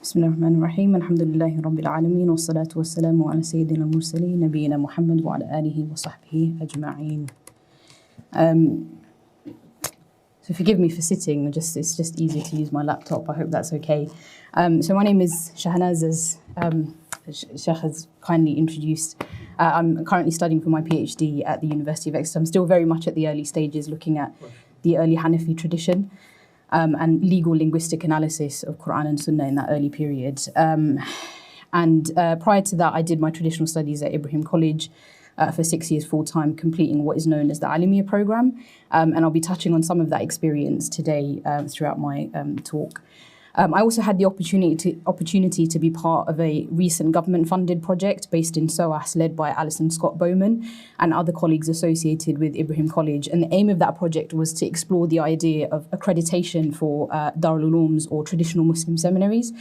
Bismillahirrahmanirrahim. Alhamdulillahi Rabbil Alameen. Wa salatu wa salamu ala Sayyidina al-Mursaleen. Nabiyyina Muhammad wa ala alihi wa sahbihi ajma'een. So forgive me for sitting, it's just easier to use my laptop. I hope that's okay. So my name is Shahanaz, as Sheikh has kindly introduced. I'm currently studying for my PhD at the University of Exeter. I'm still very much at the early stages, looking at the early Hanafi tradition and legal linguistic analysis of Quran and Sunnah in that early period. Prior to that, I did my traditional studies at Ibrahim College for 6 years full-time, completing what is known as the Alimiya program. And I'll be touching on some of that experience today throughout my talk. I also had the opportunity to be part of a recent government-funded project based in SOAS, led by Alison Scott Bowman and other colleagues associated with Ibrahim College. And the aim of that project was to explore the idea of accreditation for Darul Ulooms, or traditional Muslim seminaries.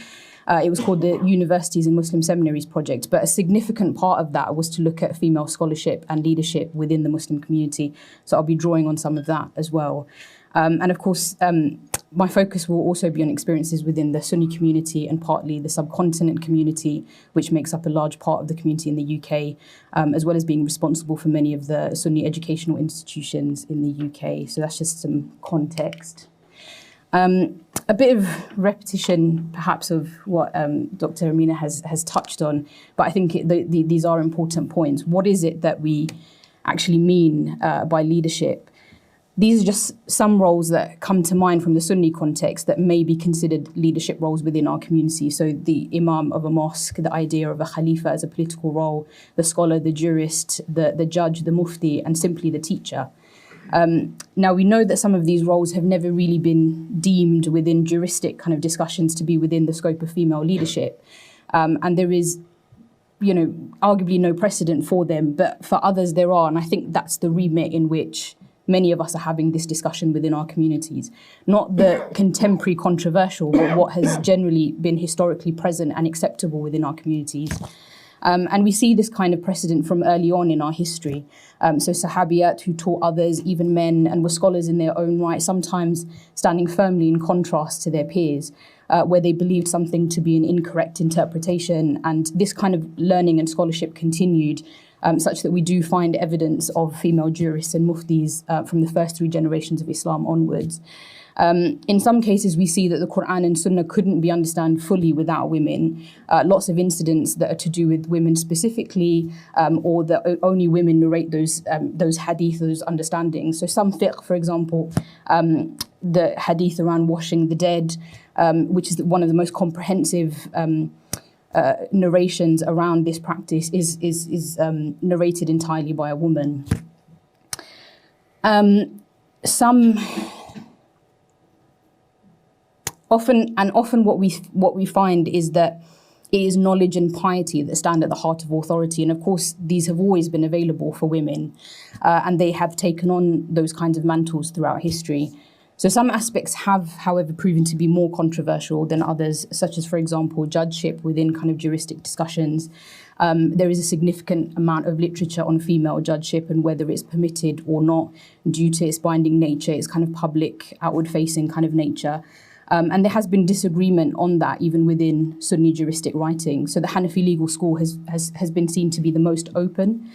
It was called the Universities and Muslim Seminaries Project, but a significant part of that was to look at female scholarship and leadership within the Muslim community. So I'll be drawing on some of that as well. And of course, my focus will also be on experiences within the Sunni community and partly the subcontinent community, which makes up a large part of the community in the UK, as well as being responsible for many of the Sunni educational institutions in the UK. So that's just some context. A bit of repetition, perhaps, of what Dr. Amina has touched on, but I think these are important points. What is it that we actually mean by leadership? These are just some roles that come to mind from the Sunni context that may be considered leadership roles within our community. So the imam of a mosque, the idea of a khalifa as a political role, the scholar, the jurist, the judge, the mufti, and simply the teacher. Now, we know that some of these roles have never really been deemed within juristic kind of discussions to be within the scope of female leadership. And there is, arguably no precedent for them, but for others there are. And I think that's the remit in which many of us are having this discussion within our communities. Not the contemporary controversial, but what has generally been historically present and acceptable within our communities. And we see this kind of precedent from early on in our history. So Sahabiyat, who taught others, even men, and were scholars in their own right, sometimes standing firmly in contrast to their peers, where they believed something to be an incorrect interpretation. And this kind of learning and scholarship continued, such that we do find evidence of female jurists and muftis from the first 3 generations of Islam onwards. In some cases, we see that the Quran and Sunnah couldn't be understood fully without women. Lots of incidents that are to do with women specifically, or that only women narrate those hadith, those understandings. So some fiqh, for example, the hadith around washing the dead, which is one of the most comprehensive narrations around this practice, is narrated entirely by a woman. Often what we find is that it is knowledge and piety that stand at the heart of authority. And of course, these have always been available for women, and they have taken on those kinds of mantles throughout history. So some aspects have, however, proven to be more controversial than others, such as, for example, judgeship within kind of juristic discussions. There is a significant amount of literature on female judgeship and whether it's permitted or not due to its binding nature, its kind of public, outward-facing kind of nature. And there has been disagreement on that even within Sunni juristic writing. So the Hanafi legal school has been seen to be the most open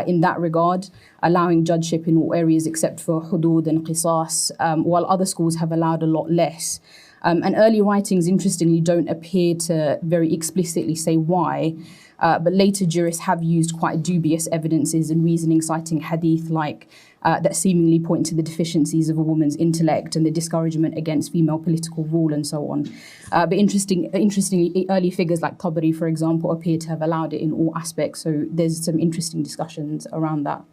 in that regard, allowing judgeship in all areas except for hudud and qisas, while other schools have allowed a lot less. And early writings, interestingly, don't appear to very explicitly say why, but later jurists have used quite dubious evidences and reasoning, citing hadith like that seemingly point to the deficiencies of a woman's intellect and the discouragement against female political rule and so on. But interestingly, early figures like Tabari, for example, appear to have allowed it in all aspects. So there's some interesting discussions around that.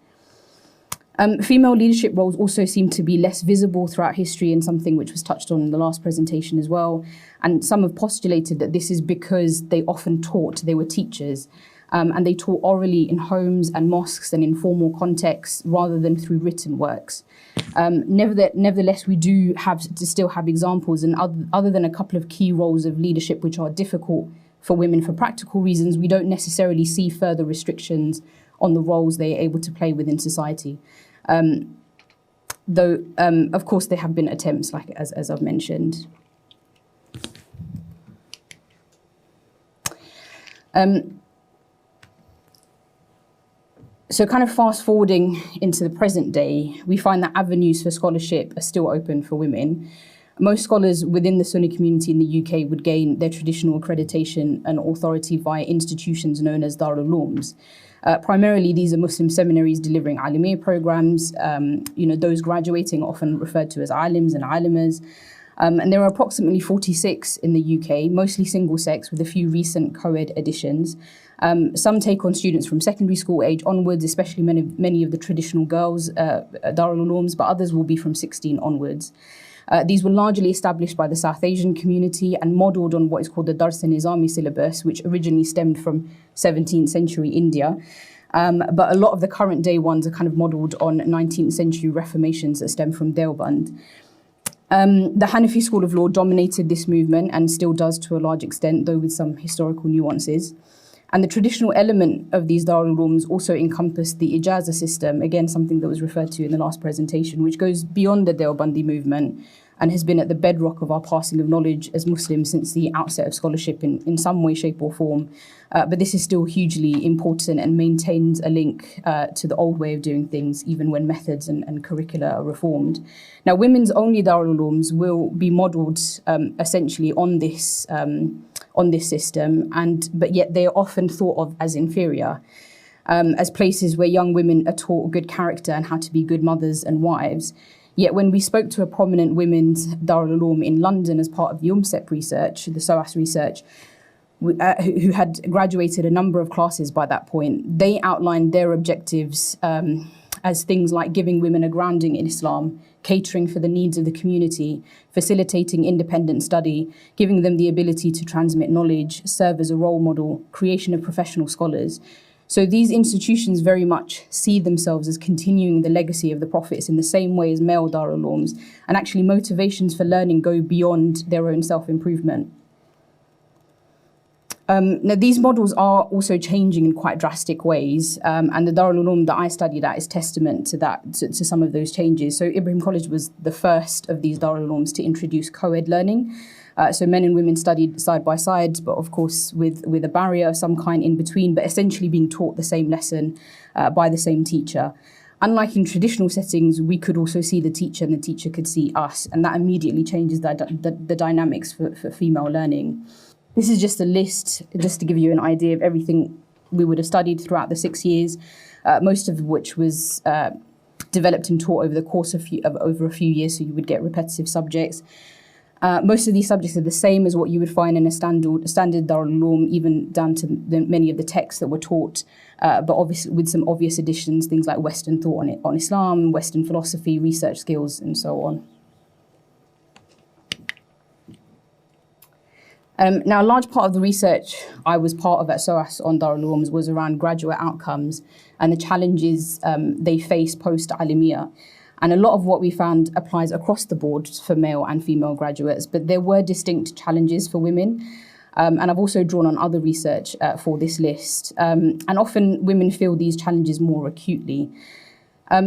Female leadership roles also seem to be less visible throughout history, and something which was touched on in the last presentation as well. And some have postulated that this is because they often taught, they were teachers, and they taught orally in homes and mosques and in formal contexts rather than through written works. Nevertheless, we do still have examples, and other than a couple of key roles of leadership which are difficult for women for practical reasons, we don't necessarily see further restrictions on the roles they are able to play within society. Though, of course, there have been attempts, like as I've mentioned. So kind of fast forwarding into the present day, we find that avenues for scholarship are still open for women. Most scholars within the Sunni community in the UK would gain their traditional accreditation and authority via institutions known as Darul Ulooms. Primarily, these are Muslim seminaries delivering Alimiyya programs. Those graduating are often referred to as alims and alimas. And there are approximately 46 in the UK, mostly single-sex, with a few recent co-ed additions. Some take on students from secondary school age onwards, especially many of the traditional girls' Darul Ulooms, but others will be from 16 onwards. These were largely established by the South Asian community and modelled on what is called the Dars-e-Nizami syllabus, which originally stemmed from 17th century India. But a lot of the current day ones are kind of modelled on 19th century reformations that stem from Deoband. The Hanafi school of law dominated this movement and still does to a large extent, though with some historical nuances. And the traditional element of these Darul Ulooms also encompassed the Ijaza system, again, something that was referred to in the last presentation, which goes beyond the Deobandi movement and has been at the bedrock of our passing of knowledge as Muslims since the outset of scholarship in some way, shape or form. But this is still hugely important and maintains a link to the old way of doing things, even when methods and curricula are reformed. Now, women's only Darul Ulooms will be modelled essentially on this system, but yet they are often thought of as inferior, as places where young women are taught good character and how to be good mothers and wives. Yet when we spoke to a prominent women's Darul Uloom in London as part of the UMSEP research, the SOAS research, who had graduated a number of classes by that point, they outlined their objectives as things like giving women a grounding in Islam, catering for the needs of the community, facilitating independent study, giving them the ability to transmit knowledge, serve as a role model, creation of professional scholars. So these institutions very much see themselves as continuing the legacy of the prophets in the same way as male Darul Ulooms, and actually motivations for learning go beyond their own self-improvement. Now, these models are also changing in quite drastic ways, and the Darul Uloom that I studied at is testament to that, to some of those changes. So Ibrahim College was the first of these Darul Ulooms to introduce co-ed learning. So men and women studied side by side, but of course with a barrier of some kind in between, but essentially being taught the same lesson by the same teacher. Unlike in traditional settings, we could also see the teacher and the teacher could see us, and that immediately changes the dynamics for female learning. This is just a list, just to give you an idea of everything we would have studied throughout the 6 years, most of which was developed and taught over the course of over a few years, so you would get repetitive subjects. Most of these subjects are the same as what you would find in a standard Darul Uloom, even down to many of the texts that were taught, but obviously with some obvious additions, things like Western thought on Islam, Western philosophy, research skills, and so on. Now, a large part of the research I was part of at SOAS on Darul Ulooms was around graduate outcomes and the challenges they face post-Alimiyya. And a lot of what we found applies across the board for male and female graduates, but there were distinct challenges for women. And I've also drawn on other research for this list. And often women feel these challenges more acutely.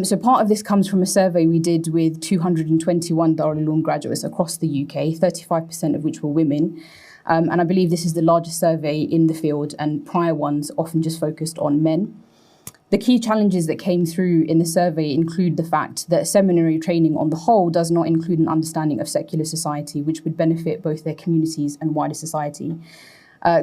So part of this comes from a survey we did with 221 Darul Uloom graduates across the UK, 35% of which were women. And I believe this is the largest survey in the field, and prior ones often just focused on men. The key challenges that came through in the survey include the fact that seminary training on the whole does not include an understanding of secular society, which would benefit both their communities and wider society.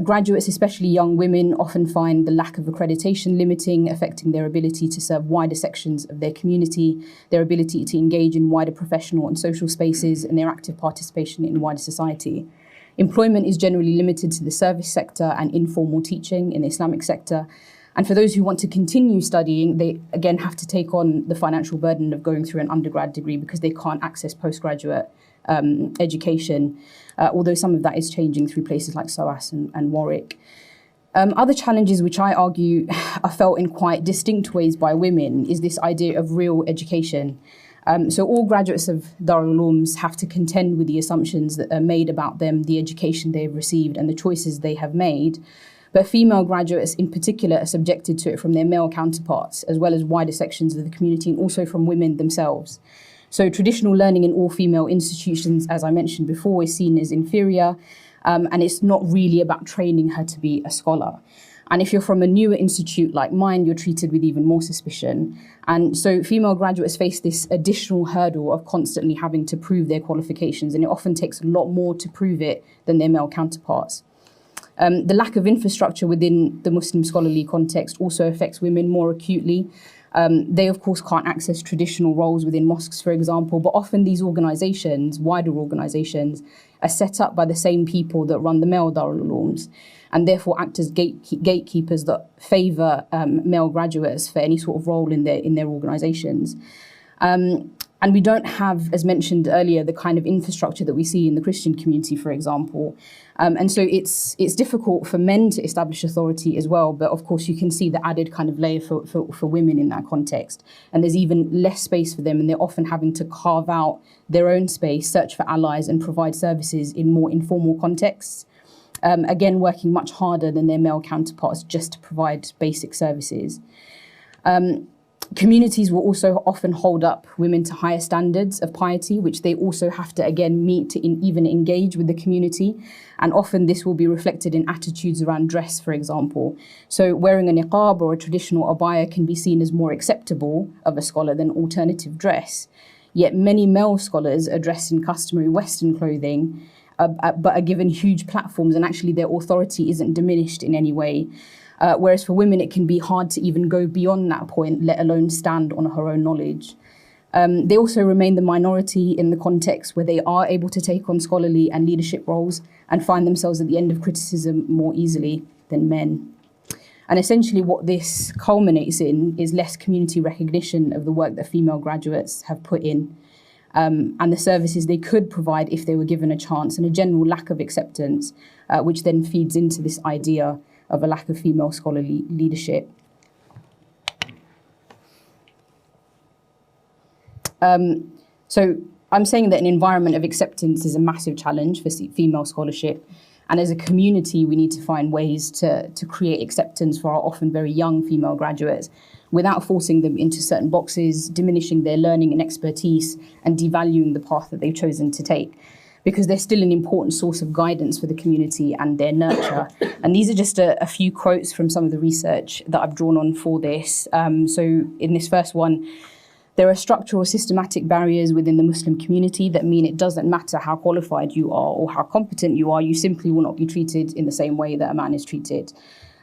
Graduates, especially young women, often find the lack of accreditation limiting, affecting their ability to serve wider sections of their community, their ability to engage in wider professional and social spaces, and their active participation in wider society. Employment is generally limited to the service sector and informal teaching in the Islamic sector. And for those who want to continue studying, they again have to take on the financial burden of going through an undergrad degree because they can't access postgraduate education, although some of that is changing through places like SOAS and Warwick. Other challenges which I argue are felt in quite distinct ways by women is this idea of real education. So all graduates of Darul Ulooms have to contend with the assumptions that are made about them, the education they've received and the choices they have made. But female graduates in particular are subjected to it from their male counterparts, as well as wider sections of the community and also from women themselves. So traditional learning in all female institutions, as I mentioned before, is seen as inferior. and it's not really about training her to be a scholar. And if you're from a newer institute like mine, you're treated with even more suspicion. And so female graduates face this additional hurdle of constantly having to prove their qualifications, and it often takes a lot more to prove it than their male counterparts. The lack of infrastructure within the Muslim scholarly context also affects women more acutely. They, of course, can't access traditional roles within mosques, for example, but often these organisations, wider organisations, are set up by the same people that run the male Darul Ulooms, and therefore act as gatekeepers that favour male graduates for any sort of role in their organisations. And we don't have, as mentioned earlier, the kind of infrastructure that we see in the Christian community, for example. And so it's difficult for men to establish authority as well. But of course, you can see the added kind of layer for women in that context. And there's even less space for them, and they're often having to carve out their own space, search for allies, and provide services in more informal contexts. Again, working much harder than their male counterparts just to provide basic services. Communities will also often hold up women to higher standards of piety, which they also have to, again, meet to even engage with the community. And often this will be reflected in attitudes around dress, for example. So wearing a niqab or a traditional abaya can be seen as more acceptable of a scholar than alternative dress. Yet many male scholars are dressed in customary Western clothing, but are given huge platforms, and actually their authority isn't diminished in any way. Whereas for women, it can be hard to even go beyond that point, let alone stand on her own knowledge. They also remain the minority in the context where they are able to take on scholarly and leadership roles and find themselves at the end of criticism more easily than men. And essentially what this culminates in is less community recognition of the work that female graduates have put in, and the services they could provide if they were given a chance, and a general lack of acceptance, which then feeds into this idea of a lack of female scholarly leadership. So I'm saying that an environment of acceptance is a massive challenge for female scholarship. And as a community, we need to find ways to create acceptance for our often very young female graduates without forcing them into certain boxes, diminishing their learning and expertise, and devaluing the path that they've chosen to take, because they're still an important source of guidance for the community and their nurture. And these are just a few quotes from some of the research that I've drawn on for this. So in this first one, there are structural or systematic barriers within the Muslim community that mean it doesn't matter how qualified you are or how competent you are, you simply will not be treated in the same way that a man is treated.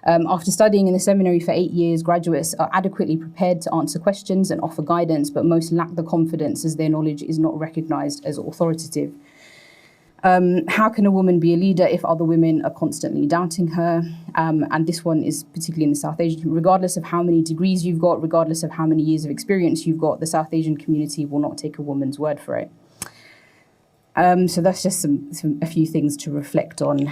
After studying in the seminary for 8 years, graduates are adequately prepared to answer questions and offer guidance, but most lack the confidence as their knowledge is not recognised as authoritative. How can a woman be a leader if other women are constantly doubting her? And this one is particularly in the South Asian, regardless of how many degrees you've got, regardless of how many years of experience you've got, the South Asian community will not take a woman's word for it. So that's just a few things to reflect on.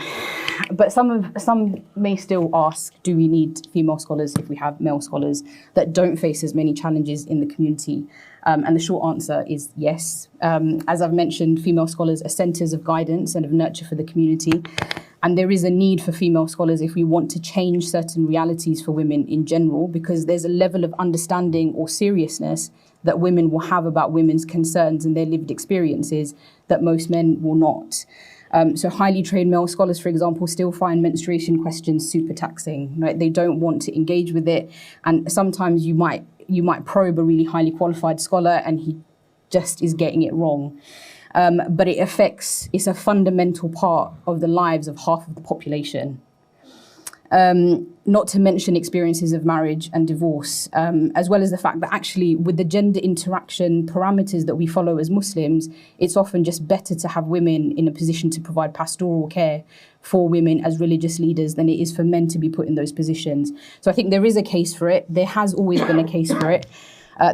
But some may still ask, do we need female scholars if we have male scholars that don't face as many challenges in the community? And the short answer is yes. As I've mentioned, female scholars are centres of guidance and of nurture for the community. And there is a need for female scholars if we want to change certain realities for women in general, because there's a level of understanding or seriousness that women will have about women's concerns and their lived experiences that most men will not. So highly trained male scholars, for example, still find menstruation questions super taxing, right? They don't want to engage with it. And sometimes you might probe a really highly qualified scholar and he just is getting it wrong. But it's a fundamental part of the lives of half of the population. Not to mention experiences of marriage and divorce, as well as the fact that actually with the gender interaction parameters that we follow as Muslims, it's often just better to have women in a position to provide pastoral care for women as religious leaders than it is for men to be put in those positions. So I think there is a case for it. There has always been a case for it.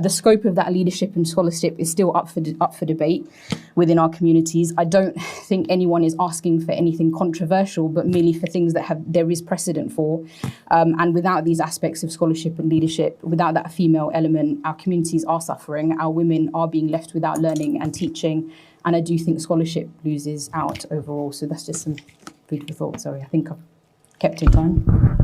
The scope of that leadership and scholarship is still up for debate within our communities. I don't think anyone is asking for anything controversial, but merely for things that there is precedent for. And without these aspects of scholarship and leadership, without that female element, our communities are suffering. Our women are being left without learning and teaching. And I do think scholarship loses out overall. So that's just some food for thought. Sorry, I think I've kept in time.